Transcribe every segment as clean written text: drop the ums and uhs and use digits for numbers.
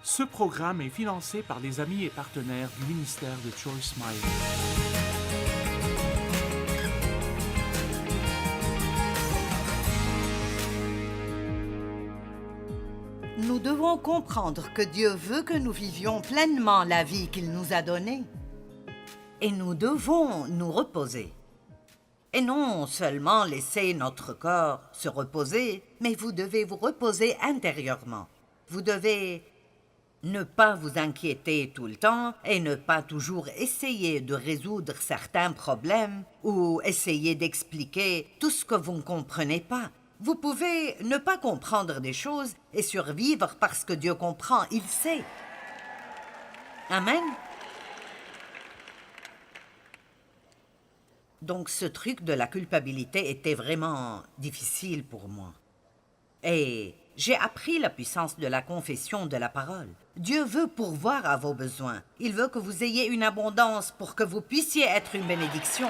Ce programme est financé par les amis et partenaires du ministère de Joyce Meyer. Nous devons comprendre que Dieu veut que nous vivions pleinement la vie qu'il nous a donnée. Et nous devons nous reposer. Et non seulement laisser notre corps se reposer, mais vous devez vous reposer intérieurement. Vous devez ne pas vous inquiéter tout le temps et ne pas toujours essayer de résoudre certains problèmes ou essayer d'expliquer tout ce que vous ne comprenez pas. Vous pouvez ne pas comprendre des choses et survivre parce que Dieu comprend, il sait. Amen. Donc ce truc de la culpabilité était vraiment difficile pour moi. Et j'ai appris la puissance de la confession de la parole. Dieu veut pourvoir à vos besoins. Il veut que vous ayez une abondance pour que vous puissiez être une bénédiction.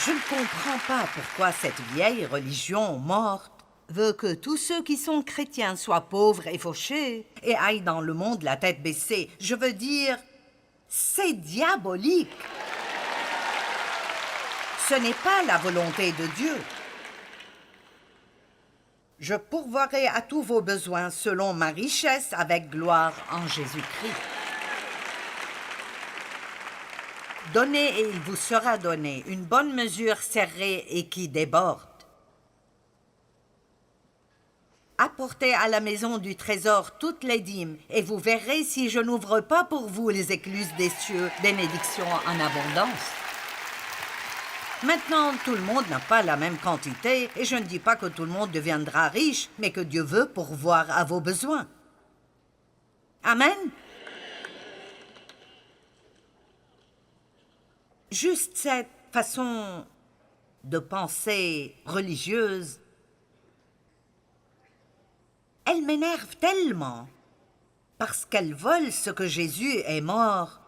Je ne comprends pas pourquoi cette vieille religion morte veut que tous ceux qui sont chrétiens soient pauvres et fauchés et aillent dans le monde la tête baissée. Je veux dire, c'est diabolique. Ce n'est pas la volonté de Dieu. Je pourvoirai à tous vos besoins selon ma richesse avec gloire en Jésus-Christ. Donnez et il vous sera donné, une bonne mesure serrée et qui déborde. Apportez à la maison du trésor toutes les dîmes, et vous verrez si je n'ouvre pas pour vous les écluses des cieux, bénédictions en abondance. Maintenant, tout le monde n'a pas la même quantité, et je ne dis pas que tout le monde deviendra riche, mais que Dieu veut pourvoir à vos besoins. Amen. Juste cette façon de penser religieuse, elle m'énerve tellement parce qu'elle vole ce que Jésus est mort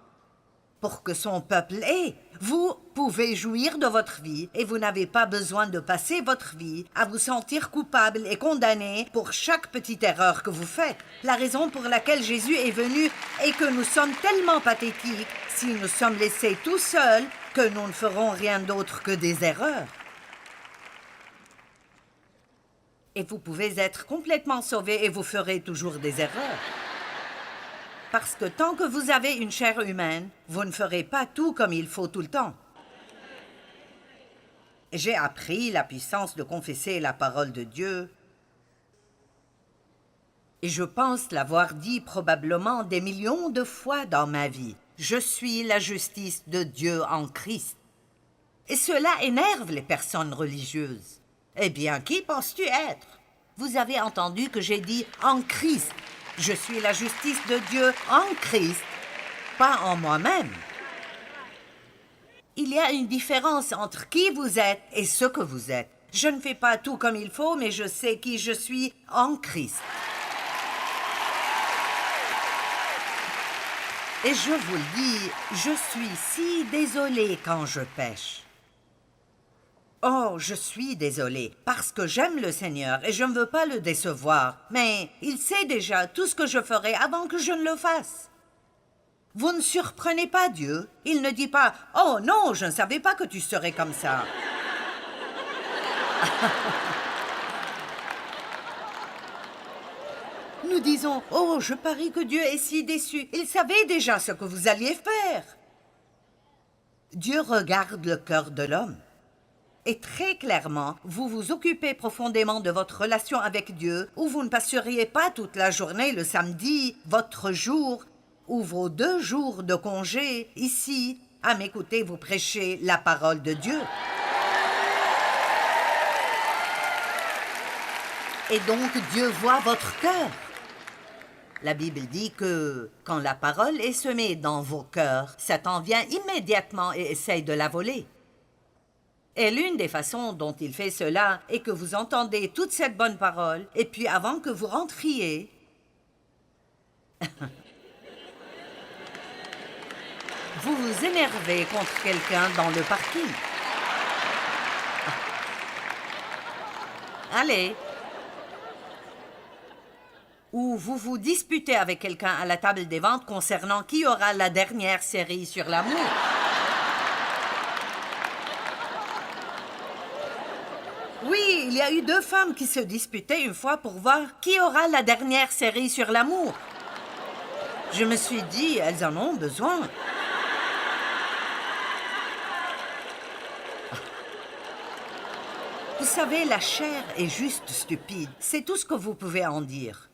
pour que son peuple ait. Vous pouvez jouir de votre vie et vous n'avez pas besoin de passer votre vie à vous sentir coupable et condamné pour chaque petite erreur que vous faites. La raison pour laquelle Jésus est venu est que nous sommes tellement pathétiques si nous sommes laissés tout seuls que nous ne ferons rien d'autre que des erreurs. Et vous pouvez être complètement sauvé et vous ferez toujours des erreurs. Parce que tant que vous avez une chair humaine, vous ne ferez pas tout comme il faut tout le temps. J'ai appris la puissance de confesser la parole de Dieu. Et je pense l'avoir dit probablement des millions de fois dans ma vie. Je suis la justice de Dieu en Christ. Et cela énerve les personnes religieuses. Eh bien, qui penses-tu être? Vous avez entendu que j'ai dit « en Christ ». Je suis la justice de Dieu en Christ, pas en moi-même. Il y a une différence entre qui vous êtes et ce que vous êtes. Je ne fais pas tout comme il faut, mais je sais qui je suis en Christ. Et je vous le dis, je suis si désolée quand je pêche. Oh, je suis désolée, parce que j'aime le Seigneur et je ne veux pas le décevoir. Mais il sait déjà tout ce que je ferai avant que je ne le fasse. Vous ne surprenez pas Dieu. Il ne dit pas « Oh non, je ne savais pas que tu serais comme ça. » Nous disons « Oh, je parie que Dieu est si déçu. Il savait déjà ce que vous alliez faire. » Dieu regarde le cœur de l'homme. Et très clairement, vous vous occupez profondément de votre relation avec Dieu, ou vous ne passeriez pas toute la journée le samedi, votre jour, ou vos 2 jours de congé, ici, à m'écouter vous prêcher la parole de Dieu. Et donc, Dieu voit votre cœur. La Bible dit que quand la parole est semée dans vos cœurs, Satan vient immédiatement et essaye de la voler. Et l'une des façons dont il fait cela est que vous entendez toute cette bonne parole, et puis avant que vous rentriez, vous vous énervez contre quelqu'un dans le parking. Allez. où vous vous disputez avec quelqu'un à la table des ventes concernant qui aura la dernière série sur l'amour. Oui, il y a eu 2 femmes qui se disputaient une fois pour voir qui aura la dernière série sur l'amour. Je me suis dit, elles en ont besoin. Vous savez, la chair est juste stupide. C'est tout ce que vous pouvez en dire.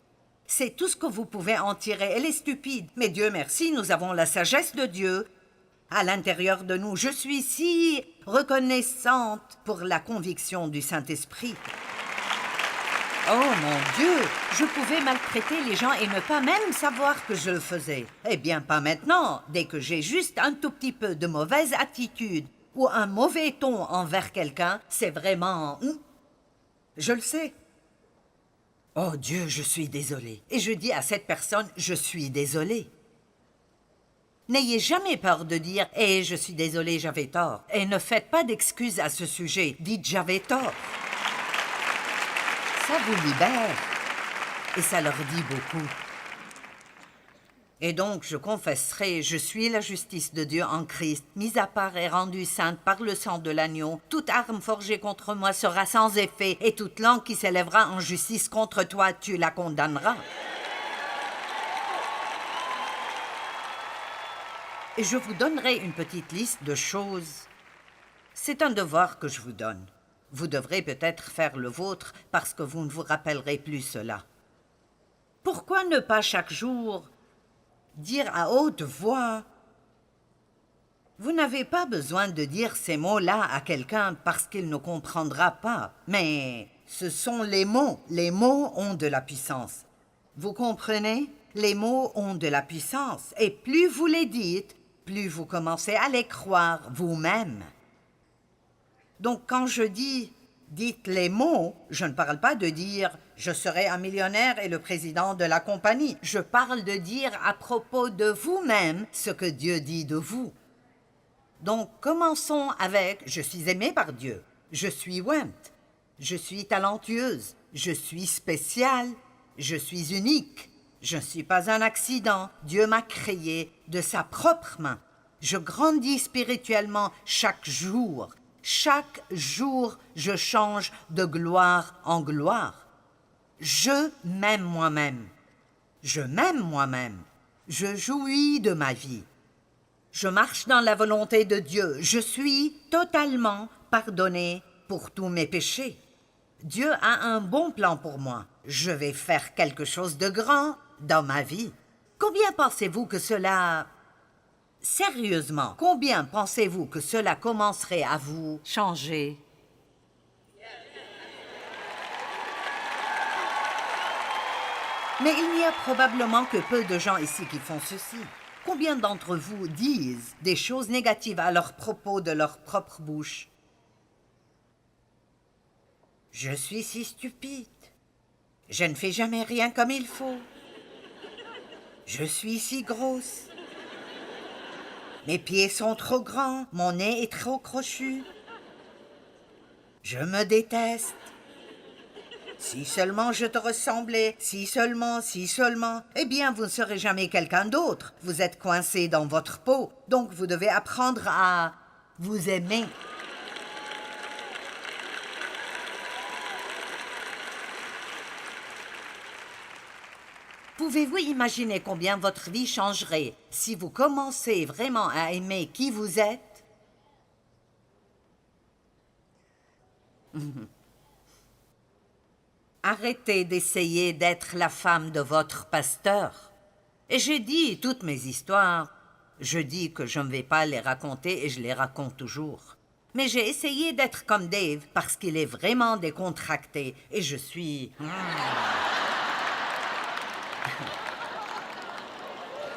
C'est tout ce que vous pouvez en tirer. Elle est stupide. Mais Dieu merci, nous avons la sagesse de Dieu à l'intérieur de nous. Je suis si reconnaissante pour la conviction du Saint-Esprit. Oh mon Dieu, je pouvais maltraiter les gens et ne pas même savoir que je le faisais. Eh bien, pas maintenant, dès que j'ai juste un tout petit peu de mauvaise attitude ou un mauvais ton envers quelqu'un, c'est vraiment... Je le sais. Oh Dieu, je suis désolée. Et je dis à cette personne, je suis désolée. N'ayez jamais peur de dire « Eh, je suis désolée, j'avais tort ». Et ne faites pas d'excuses à ce sujet. Dites « j'avais tort ». Ça vous libère. Et ça leur dit beaucoup. Et donc, je confesserai, je suis la justice de Dieu en Christ, mise à part et rendue sainte par le sang de l'agneau. Toute arme forgée contre moi sera sans effet, et toute langue qui s'élèvera en justice contre toi, tu la condamneras. Et je vous donnerai une petite liste de choses. C'est un devoir que je vous donne. Vous devrez peut-être faire le vôtre parce que vous ne vous rappellerez plus cela. Pourquoi ne pas chaque jour dire à haute voix? Vous n'avez pas besoin de dire ces mots-là à quelqu'un parce qu'il ne comprendra pas. Mais ce sont les mots. Les mots ont de la puissance. Vous comprenez? Les mots ont de la puissance. Et plus vous les dites, plus vous commencez à les croire vous-même. Donc quand je dis « dites les mots », je ne parle pas de dire « je serai un millionnaire et le président de la compagnie ». Je parle de dire à propos de vous-même ce que Dieu dit de vous. Donc commençons avec « je suis aimée par Dieu »,« je suis Went »,« je suis talentueuse »,« je suis spéciale »,« je suis unique ». Je ne suis pas un accident. Dieu m'a créé de sa propre main. Je grandis spirituellement chaque jour. Chaque jour, je change de gloire en gloire. Je m'aime moi-même. Je m'aime moi-même. Je jouis de ma vie. Je marche dans la volonté de Dieu. Je suis totalement pardonné pour tous mes péchés. Dieu a un bon plan pour moi. Je vais faire quelque chose de grand dans ma vie. Combien pensez-vous que cela... Sérieusement, combien pensez-vous que cela commencerait à vous changer? Mais il n'y a probablement que peu de gens ici qui font ceci. Combien d'entre vous disent des choses négatives à leur propos de leur propre bouche? Je suis si stupide. Je ne fais jamais rien comme il faut. Je suis si grosse. Mes pieds sont trop grands, mon nez est trop crochu. Je me déteste. Si seulement je te ressemblais, si seulement, eh bien vous ne serez jamais quelqu'un d'autre. Vous êtes coincé dans votre peau, donc vous devez apprendre à vous aimer. Pouvez-vous imaginer combien votre vie changerait si vous commencez vraiment à aimer qui vous êtes? Arrêtez d'essayer d'être la femme de votre pasteur. Et j'ai dit toutes mes histoires. Je dis que je ne vais pas les raconter et je les raconte toujours. Mais j'ai essayé d'être comme Dave parce qu'il est vraiment décontracté et je suis...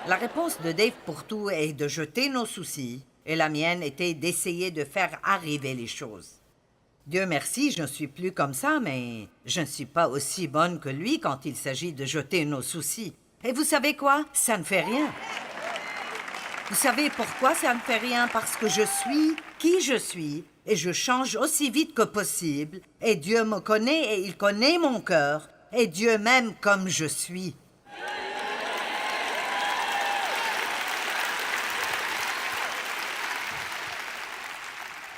La réponse de Dave pour tout est de jeter nos soucis, et la mienne était d'essayer de faire arriver les choses. Dieu merci, je ne suis plus comme ça, mais je ne suis pas aussi bonne que lui quand il s'agit de jeter nos soucis. Et vous savez quoi? Ça ne fait rien. Vous savez pourquoi ça ne fait rien? Parce que je suis qui je suis, et je change aussi vite que possible, et Dieu me connaît et il connaît mon cœur. et Dieu m'aime comme je suis.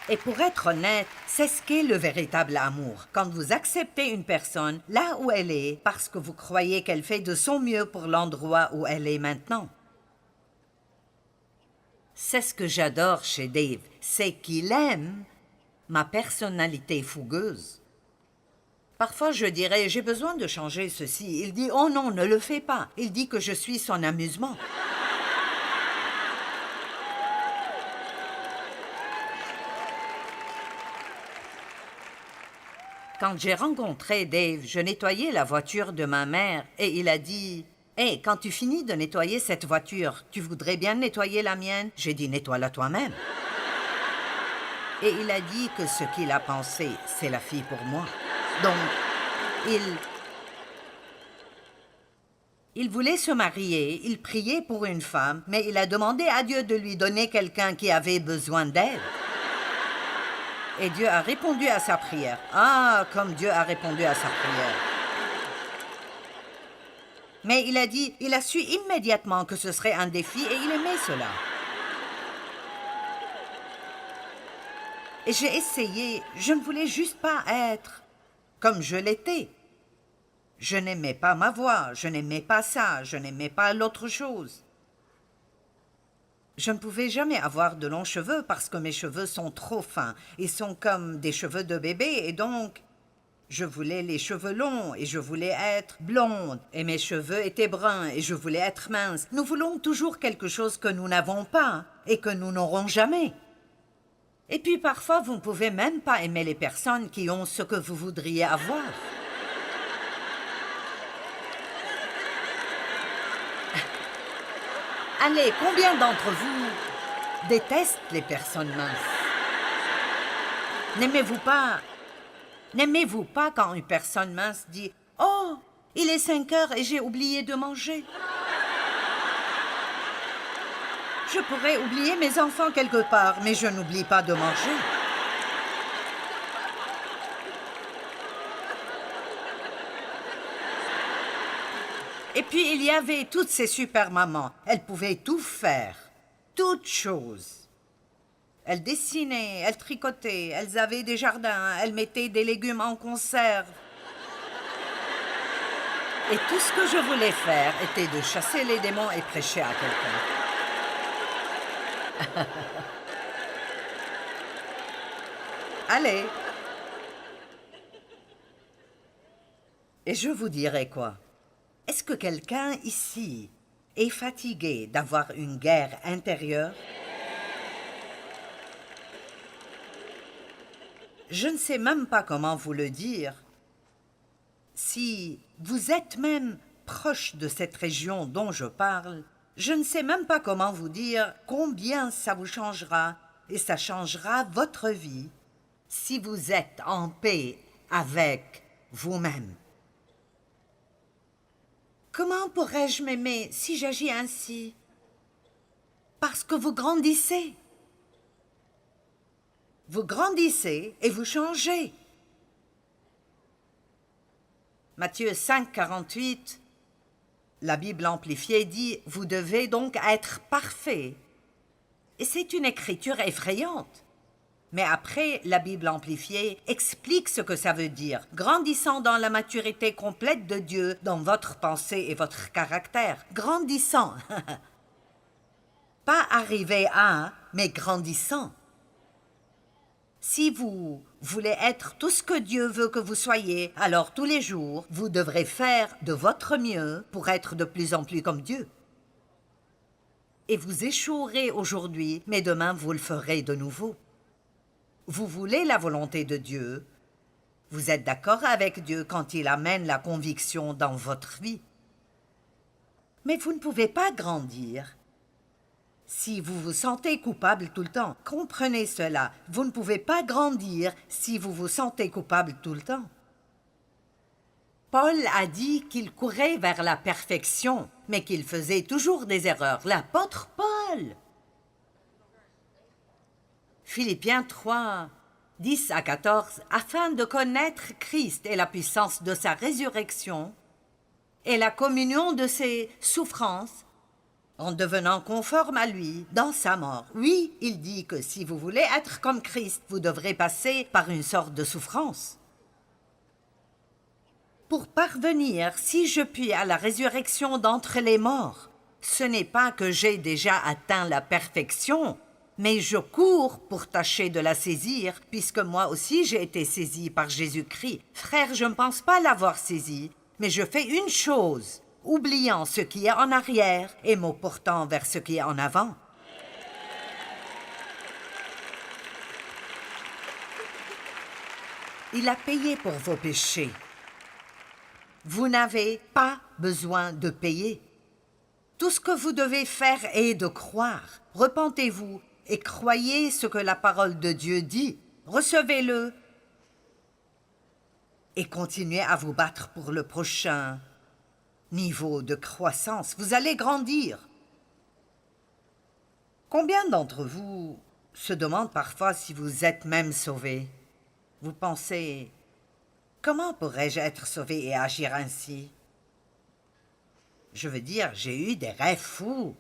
Et pour être honnête, c'est ce qu'est le véritable amour. Quand vous acceptez une personne là où elle est, parce que vous croyez qu'elle fait de son mieux pour l'endroit où elle est maintenant. C'est ce que j'adore chez Dave, c'est qu'il aime ma personnalité fougueuse. Parfois, je dirais, j'ai besoin de changer ceci. Il dit, oh non, ne le fais pas. Il dit que je suis son amusement. Quand j'ai rencontré Dave, je nettoyais la voiture de ma mère et il a dit « Hey, quand tu finis de nettoyer cette voiture, tu voudrais bien nettoyer la mienne ?» J'ai dit « Nettoie-la toi-même. » Et il a dit que ce qu'il a pensé, c'est la fille pour moi. Donc, il voulait se marier, il priait pour une femme, mais il a demandé à Dieu de lui donner quelqu'un qui avait besoin d'elle. Et Dieu a répondu à sa prière. Ah, comme Dieu a répondu à sa prière. Mais il a dit, il a su immédiatement que ce serait un défi et il aimait cela. Et j'ai essayé, je ne voulais juste pas être comme je l'étais. Je n'aimais pas ma voix, je n'aimais pas ça, je n'aimais pas l'autre chose. Je ne pouvais jamais avoir de longs cheveux parce que mes cheveux sont trop fins. Ils sont comme des cheveux de bébé et donc, je voulais les cheveux longs et je voulais être blonde. Et mes cheveux étaient bruns et je voulais être mince. Nous voulons toujours quelque chose que nous n'avons pas et que nous n'aurons jamais. Et puis parfois, vous ne pouvez même pas aimer les personnes qui ont ce que vous voudriez avoir. Allez, combien d'entre vous détestent les personnes minces? N'aimez-vous pas quand une personne mince dit « Oh, il est 5 heures et j'ai oublié de manger. » Je pourrais oublier mes enfants quelque part, mais je n'oublie pas de manger. Et puis, il y avait toutes ces super mamans. Elles pouvaient tout faire, toutes choses. Elles dessinaient, elles tricotaient, elles avaient des jardins, elles mettaient des légumes en conserve. Et tout ce que je voulais faire était de chasser les démons et prêcher à quelqu'un. Allez. Et je vous dirai quoi? Est-ce que quelqu'un ici est fatigué d'avoir une guerre intérieure? Je ne sais même pas comment vous le dire. Si vous êtes même proche de cette région dont je parle, je ne sais même pas comment vous dire combien ça vous changera et ça changera votre vie si vous êtes en paix avec vous-même. Comment pourrais-je m'aimer si j'agis ainsi? Parce que vous grandissez. Vous grandissez et vous changez. Matthieu 5, 48, la Bible amplifiée dit « Vous devez donc être parfait ». Et c'est une écriture effrayante. Mais après, la Bible amplifiée explique ce que ça veut dire, grandissant dans la maturité complète de Dieu dans votre pensée et votre caractère. Grandissant. Pas arrivé à, mais grandissant. Si vous voulez être tout ce que Dieu veut que vous soyez, alors tous les jours, vous devrez faire de votre mieux pour être de plus en plus comme Dieu. Et vous échouerez aujourd'hui, mais demain vous le ferez de nouveau. Vous voulez la volonté de Dieu. Vous êtes d'accord avec Dieu quand il amène la conviction dans votre vie. Mais vous ne pouvez pas grandir si vous vous sentez coupable tout le temps. Comprenez cela. Vous ne pouvez pas grandir si vous vous sentez coupable tout le temps. Paul a dit qu'il courait vers la perfection, mais qu'il faisait toujours des erreurs. L'apôtre Paul. Philippiens 3, 10 à 14, afin de connaître Christ et la puissance de sa résurrection et la communion de ses souffrances, en devenant conforme à lui dans sa mort. Oui, il dit que si vous voulez être comme Christ, vous devrez passer par une sorte de souffrance. Pour parvenir, si je puis, à la résurrection d'entre les morts, ce n'est pas que j'ai déjà atteint la perfection, mais je cours pour tâcher de la saisir, puisque moi aussi j'ai été saisi par Jésus-Christ. Frère, je ne pense pas l'avoir saisi, mais je fais une chose, oubliant ce qui est en arrière et me portant vers ce qui est en avant. Il a payé pour vos péchés. Vous n'avez pas besoin de payer. Tout ce que vous devez faire est de croire. Repentez-vous et croyez ce que la parole de Dieu dit. Recevez-le et continuez à vous battre pour le prochain niveau de croissance. Vous allez grandir. Combien d'entre vous se demandent parfois si vous êtes même sauvés? Vous pensez, comment pourrais-je être sauvé et agir ainsi? Je veux dire, j'ai eu des rêves fous.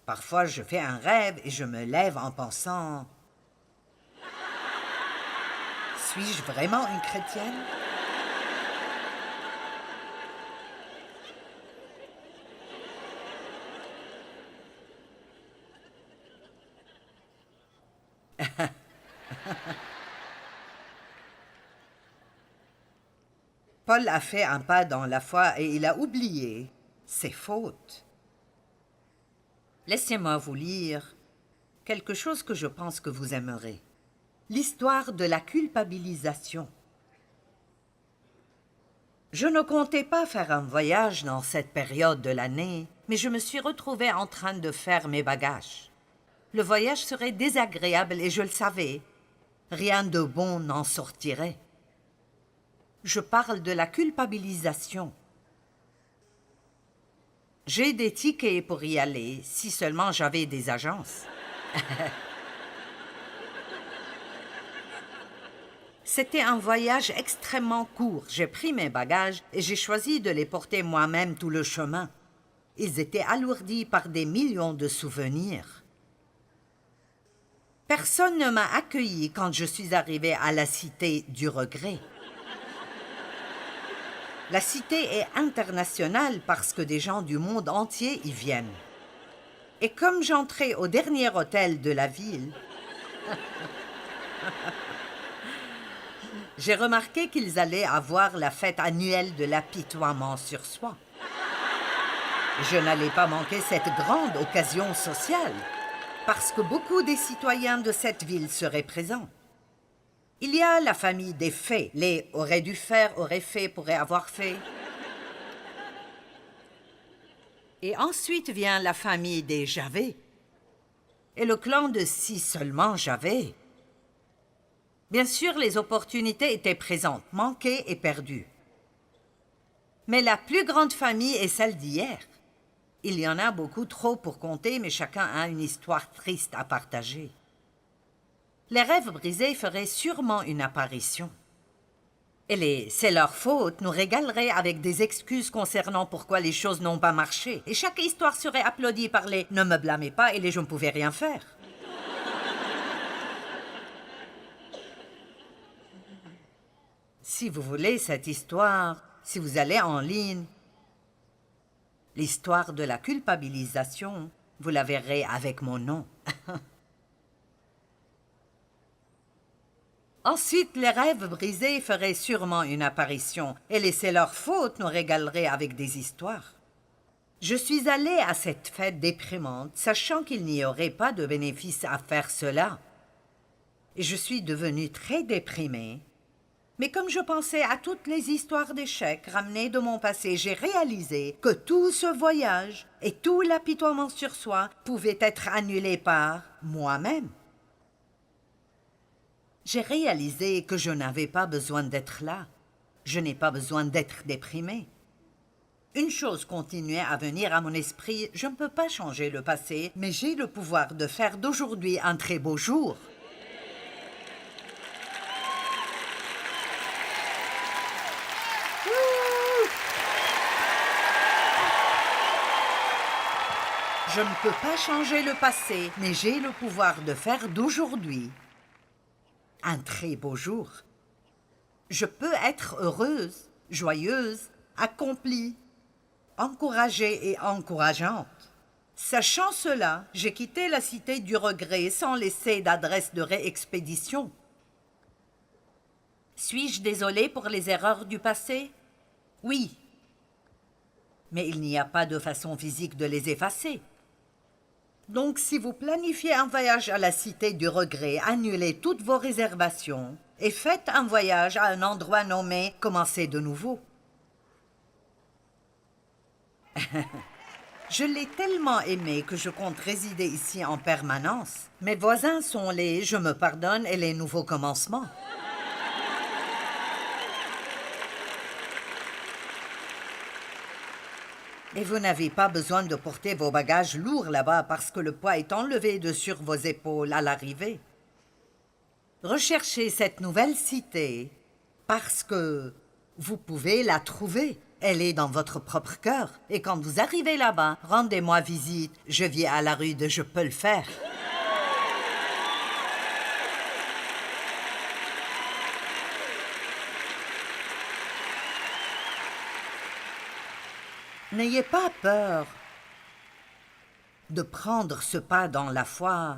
Parfois, je fais un rêve et je me lève en pensant, suis-je vraiment une chrétienne? Paul a fait un pas dans la foi et il a oublié ses fautes. Laissez-moi vous lire quelque chose que je pense que vous aimerez. L'histoire de la culpabilisation. Je ne comptais pas faire un voyage dans cette période de l'année, mais je me suis retrouvée en train de faire mes bagages. Le voyage serait désagréable et je le savais. Rien de bon n'en sortirait. Je parle de la culpabilisation. J'ai des tickets pour y aller, si seulement j'avais des agences. C'était un voyage extrêmement court. J'ai pris mes bagages et j'ai choisi de les porter moi-même tout le chemin. Ils étaient alourdis par des millions de souvenirs. Personne ne m'a accueilli quand je suis arrivée à la cité du regret. La cité est internationale parce que des gens du monde entier y viennent. Et comme j'entrais au dernier hôtel de la ville, j'ai remarqué qu'ils allaient avoir la fête annuelle de l'apitoiement sur soi. Je n'allais pas manquer cette grande occasion sociale, parce que beaucoup des citoyens de cette ville seraient présents. Il y a la famille des faits. Les auraient dû faire, auraient fait, pourraient avoir fait. Et ensuite vient la famille des j'avais. Et le clan de si seulement j'avais. Bien sûr, les opportunités étaient présentes, manquées et perdues. Mais la plus grande famille est celle d'hier. Il y en a beaucoup trop pour compter, mais chacun a une histoire triste à partager. Les rêves brisés feraient sûrement une apparition. Et c'est leur faute, nous régaleraient avec des excuses concernant pourquoi les choses n'ont pas marché. Et chaque histoire serait applaudie par les « ne me blâmez pas » et les « je ne pouvais rien faire ». Si vous voulez cette histoire, si vous allez en ligne, l'histoire de la culpabilisation, vous la verrez avec mon nom. Ensuite, les rêves brisés feraient sûrement une apparition, et laisser leur faute nous régalerait avec des histoires. Je suis allée à cette fête déprimante, sachant qu'il n'y aurait pas de bénéfice à faire cela. Et je suis devenue très déprimée. Mais comme je pensais à toutes les histoires d'échecs ramenées de mon passé, j'ai réalisé que tout ce voyage et tout l'apitoiement sur soi pouvaient être annulés par moi-même. J'ai réalisé que je n'avais pas besoin d'être là. Je n'ai pas besoin d'être déprimée. Une chose continuait à venir à mon esprit, je ne peux pas changer le passé, mais j'ai le pouvoir de faire d'aujourd'hui un très beau jour. Je ne peux pas changer le passé, mais j'ai le pouvoir de faire d'aujourd'hui un très beau jour. Je peux être heureuse, joyeuse, accomplie, encouragée et encourageante. Sachant cela, j'ai quitté la cité du regret sans laisser d'adresse de réexpédition. Suis-je désolée pour les erreurs du passé? Oui. Mais il n'y a pas de façon physique de les effacer. Donc, si vous planifiez un voyage à la cité du regret, annulez toutes vos réservations et faites un voyage à un endroit nommé « Commencez de nouveau ». Je l'ai tellement aimé que je compte résider ici en permanence. Mes voisins sont les « je me pardonne » et les nouveaux commencements. Et vous n'avez pas besoin de porter vos bagages lourds là-bas parce que le poids est enlevé de sur vos épaules à l'arrivée. Recherchez cette nouvelle cité parce que vous pouvez la trouver. Elle est dans votre propre cœur. Et quand vous arrivez là-bas, rendez-moi visite. Je vis à la rue de Je peux le faire. N'ayez pas peur de prendre ce pas dans la foi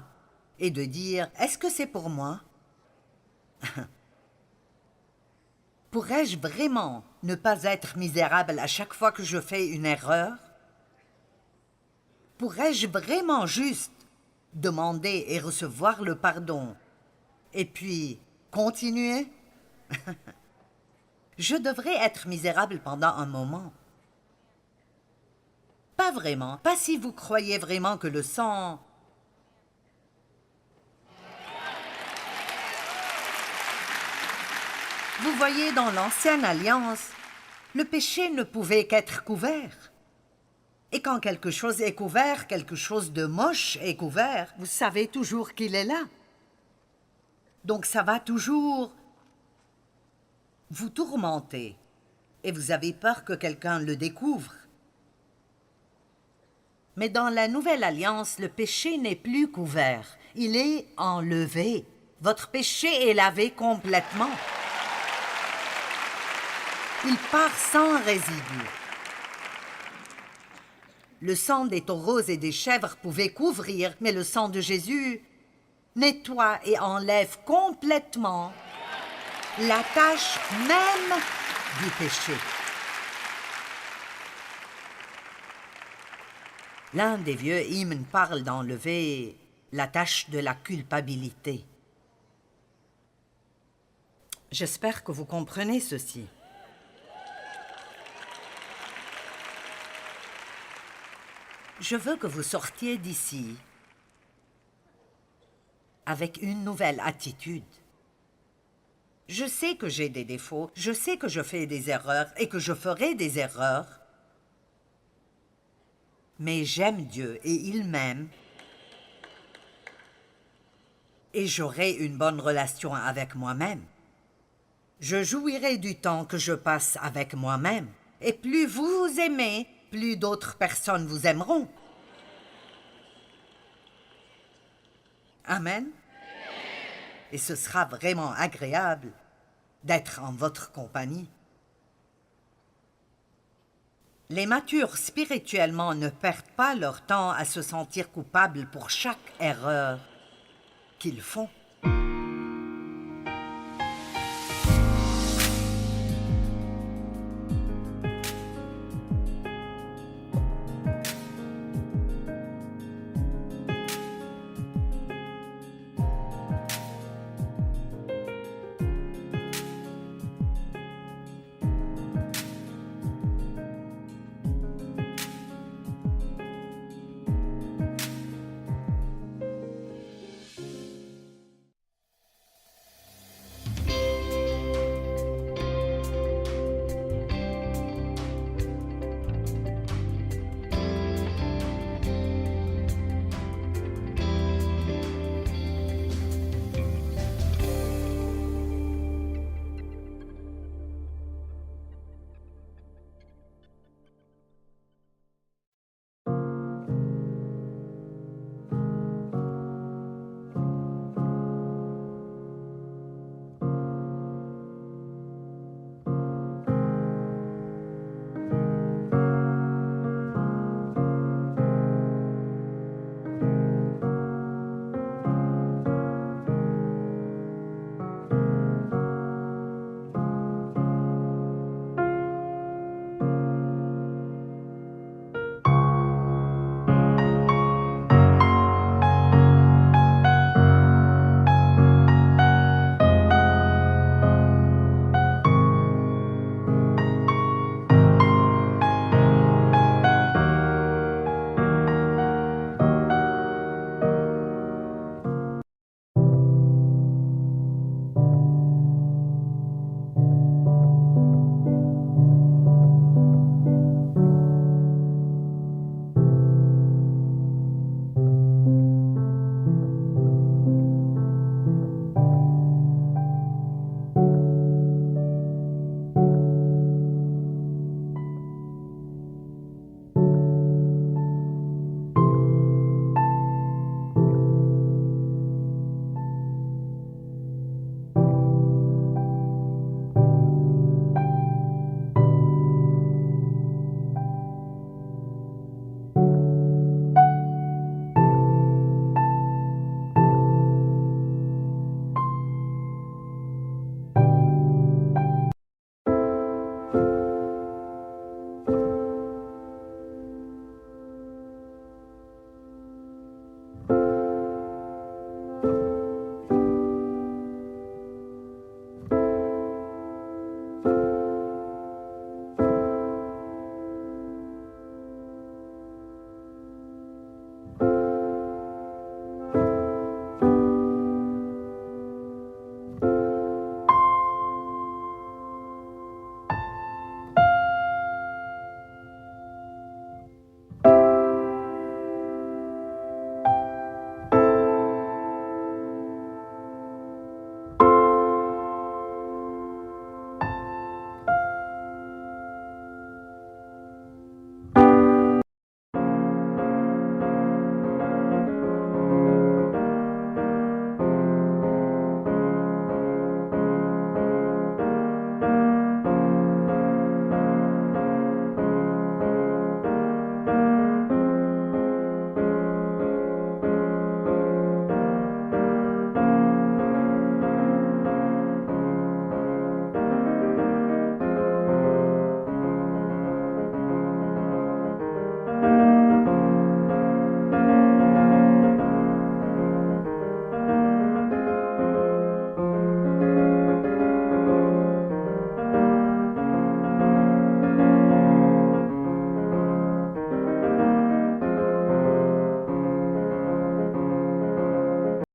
et de dire « Est-ce que c'est pour moi ?» Pourrais-je vraiment ne pas être misérable à chaque fois que je fais une erreur? Pourrais-je vraiment juste demander et recevoir le pardon et puis continuer? Je devrais être misérable pendant un moment. Pas vraiment, pas si vous croyez vraiment que le sang... Vous voyez, dans l'Ancienne Alliance, le péché ne pouvait qu'être couvert. Et quand quelque chose est couvert, quelque chose de moche est couvert, vous savez toujours qu'il est là. Donc ça va toujours vous tourmenter. Et vous avez peur que quelqu'un le découvre. Mais dans la Nouvelle Alliance, le péché n'est plus couvert. Il est enlevé. Votre péché est lavé complètement. Il part sans résidu. Le sang des taureaux et des chèvres pouvait couvrir, mais le sang de Jésus nettoie et enlève complètement la tache même du péché. L'un des vieux hymnes parle d'enlever la tache de la culpabilité. J'espère que vous comprenez ceci. Je veux que vous sortiez d'ici avec une nouvelle attitude. Je sais que j'ai des défauts, je sais que je fais des erreurs et que je ferai des erreurs. Mais j'aime Dieu et il m'aime. Et j'aurai une bonne relation avec moi-même. Je jouirai du temps que je passe avec moi-même. Et plus vous vous aimez, plus d'autres personnes vous aimeront. Amen. Et ce sera vraiment agréable d'être en votre compagnie. Les matures spirituellement ne perdent pas leur temps à se sentir coupables pour chaque erreur qu'ils font.